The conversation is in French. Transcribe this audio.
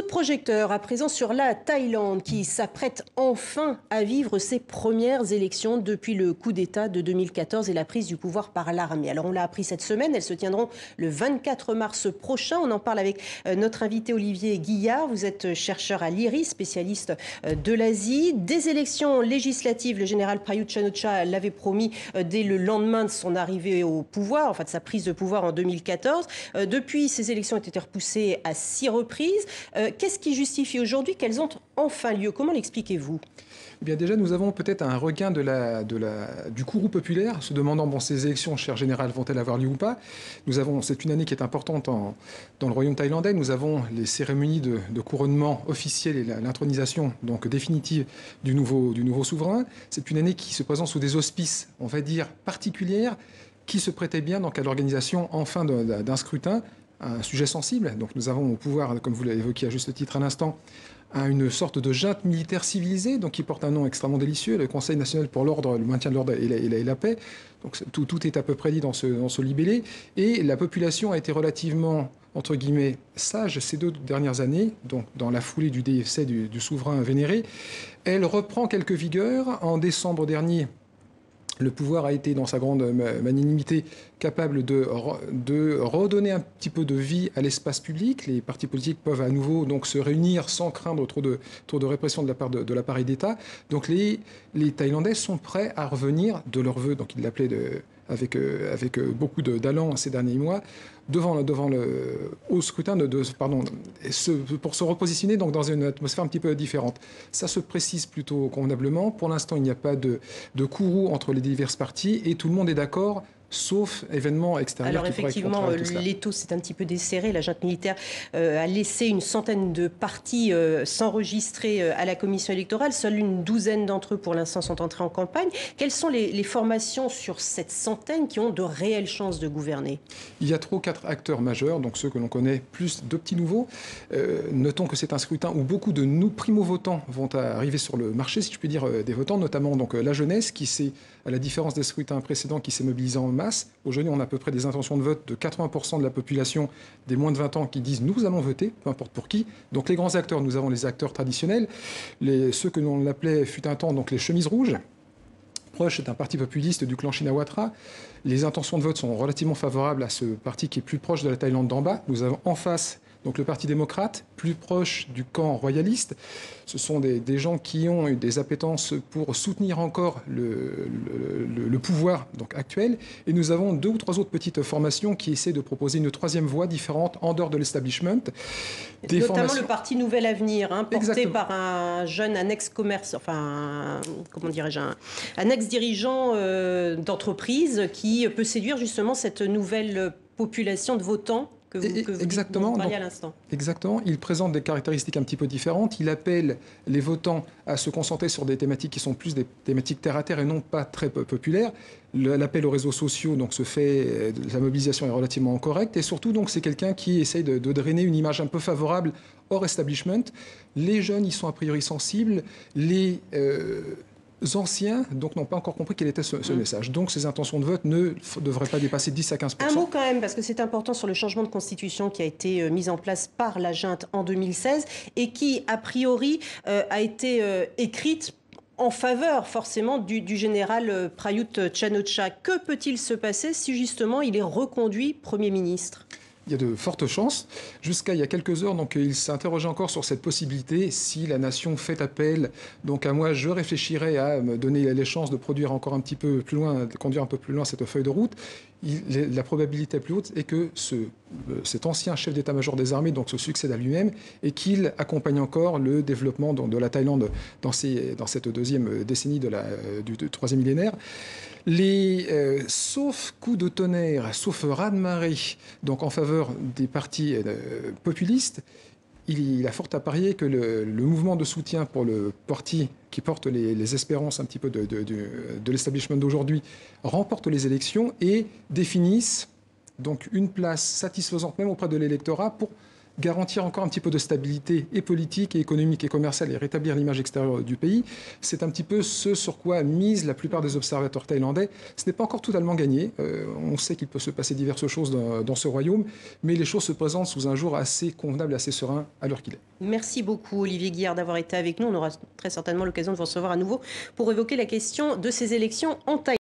Coup de projecteur à présent sur la Thaïlande qui s'apprête enfin à vivre ses premières élections depuis le coup d'État de 2014 et la prise du pouvoir par l'armée. Alors on l'a appris cette semaine, elles se tiendront le 24 mars prochain. On en parle avec notre invité Olivier Guillard. Vous êtes chercheur à l'IRI, spécialiste de l'Asie. Des élections législatives, le général Prayut Chan-o-cha l'avait promis dès le lendemain de son arrivée au pouvoir, enfin de sa prise de pouvoir en 2014. Depuis, ces élections ont été repoussées à 6 reprises. Qu'est-ce qui justifie aujourd'hui qu'elles ont enfin lieu? Comment l'expliquez-vous? Eh bien déjà, nous avons peut-être un regain du courroux populaire, se demandant, bon, ces élections, cher général, vont-elles avoir lieu ou pas? C'est une année qui est importante dans le royaume thaïlandais. Nous avons les cérémonies de couronnement officiel et l'intronisation donc définitive du nouveau souverain. C'est une année qui se présente sous des auspices, on va dire, particulières, qui se prêtaient bien donc, à l'organisation enfin d'un scrutin, un sujet sensible. Donc nous avons au pouvoir, comme vous l'avez évoqué à juste titre à l'instant, une sorte de junte militaire civilisée, donc qui porte un nom extrêmement délicieux, le Conseil national pour l'ordre, le maintien de l'ordre et la paix. Donc tout est à peu près dit dans ce libellé. Et la population a été relativement, entre guillemets, sage ces 2 dernières années, donc dans la foulée du décès du souverain vénéré. Elle reprend quelques vigueurs. En décembre dernier, le pouvoir a été, dans sa grande magnanimité, capable de redonner un petit peu de vie à l'espace public. Les partis politiques peuvent à nouveau donc, se réunir sans craindre trop de répression de la part de l'appareil d'État. Donc les Thaïlandais sont prêts à revenir de leur vœu, donc ils l'appelaient avec beaucoup d'allant ces derniers mois, au scrutin pour se repositionner donc, dans une atmosphère un petit peu différente. Ça se précise plutôt convenablement. Pour l'instant, il n'y a pas de courroux entre les diverses parties et tout le monde est d'accord, sauf événements extérieurs. Alors effectivement, l'étau s'est un petit peu desserré. La junte militaire a laissé une centaine de partis s'enregistrer à la commission électorale. Seule une douzaine d'entre eux, pour l'instant, sont entrés en campagne. Quelles sont les formations sur cette centaine qui ont de réelles chances de gouverner? Il y a 3 ou 4 acteurs majeurs, donc ceux que l'on connaît, plus 2 petits nouveaux. Notons que c'est un scrutin où beaucoup de nous primo-votants vont arriver sur le marché, si je puis dire, des votants, notamment donc, la jeunesse qui s'est, à la différence des scrutins précédents, qui s'est mobilisée en masse. Aujourd'hui, on a à peu près des intentions de vote de 80% de la population des moins de 20 ans qui disent « nous allons voter », peu importe pour qui. Donc les grands acteurs, nous avons les acteurs traditionnels, ceux que l'on appelait fut un temps donc les chemises rouges, proche d'un parti populiste du clan Shinawatra. Les intentions de vote sont relativement favorables à ce parti qui est plus proche de la Thaïlande d'en bas. Nous avons en face donc le Parti démocrate, plus proche du camp royaliste. Ce sont des gens qui ont eu des appétences pour soutenir encore le pouvoir donc, actuel. Et nous avons 2 ou 3 autres petites formations qui essaient de proposer une 3e voie différente en dehors de l'establishment. Notamment le Parti Nouvel Avenir, porté Exactement. par un jeune, un ex-commerce, comment dirais-je, un ex-dirigeant d'entreprise qui peut séduire justement cette nouvelle population de votants que vous parliez à l'instant. Exactement. Il présente des caractéristiques un petit peu différentes. Il appelle les votants à se concentrer sur des thématiques qui sont plus des thématiques terre-à-terre et non pas très populaires. L'appel aux réseaux sociaux donc, se fait, la mobilisation est relativement correcte. Et surtout, donc, c'est quelqu'un qui essaye de drainer une image un peu favorable hors establishment. Les jeunes y sont a priori sensibles. Les anciens donc n'ont pas encore compris quel était ce message. Donc ces intentions de vote ne devraient pas dépasser 10 à 15%. Un mot quand même, parce que c'est important sur le changement de constitution qui a été mis en place par la junte en 2016 et qui, a priori, a été écrite en faveur forcément du général Prayut Chan-o-cha. Que peut-il se passer si justement il est reconduit Premier ministre ? Il y a de fortes chances. Jusqu'à il y a quelques heures, donc, il s'interrogeait encore sur cette possibilité. Si la nation fait appel, donc à moi, je réfléchirais à me donner les chances de produire encore un petit peu plus loin, de conduire un peu plus loin cette feuille de route. La probabilité la plus haute est que cet ancien chef d'état-major des armées donc, se succède à lui-même et qu'il accompagne encore le développement de la Thaïlande dans cette 2e décennie du 3e millénaire. Sauf coup de tonnerre, sauf raz-de-marée, donc en faveur des partis populistes, il a fort à parier que le mouvement de soutien pour le parti qui porte les espérances un petit peu de l'establishment d'aujourd'hui remporte les élections et définisse donc une place satisfaisante même auprès de l'électorat pour garantir encore un petit peu de stabilité et politique, et économique et commerciale et rétablir l'image extérieure du pays. C'est un petit peu ce sur quoi misent la plupart des observateurs thaïlandais. Ce n'est pas encore totalement gagné. On sait qu'il peut se passer diverses choses dans ce royaume, mais les choses se présentent sous un jour assez convenable et assez serein à l'heure qu'il est. Merci beaucoup Olivier Guillard d'avoir été avec nous. On aura très certainement l'occasion de vous recevoir à nouveau pour évoquer la question de ces élections en Thaïlande.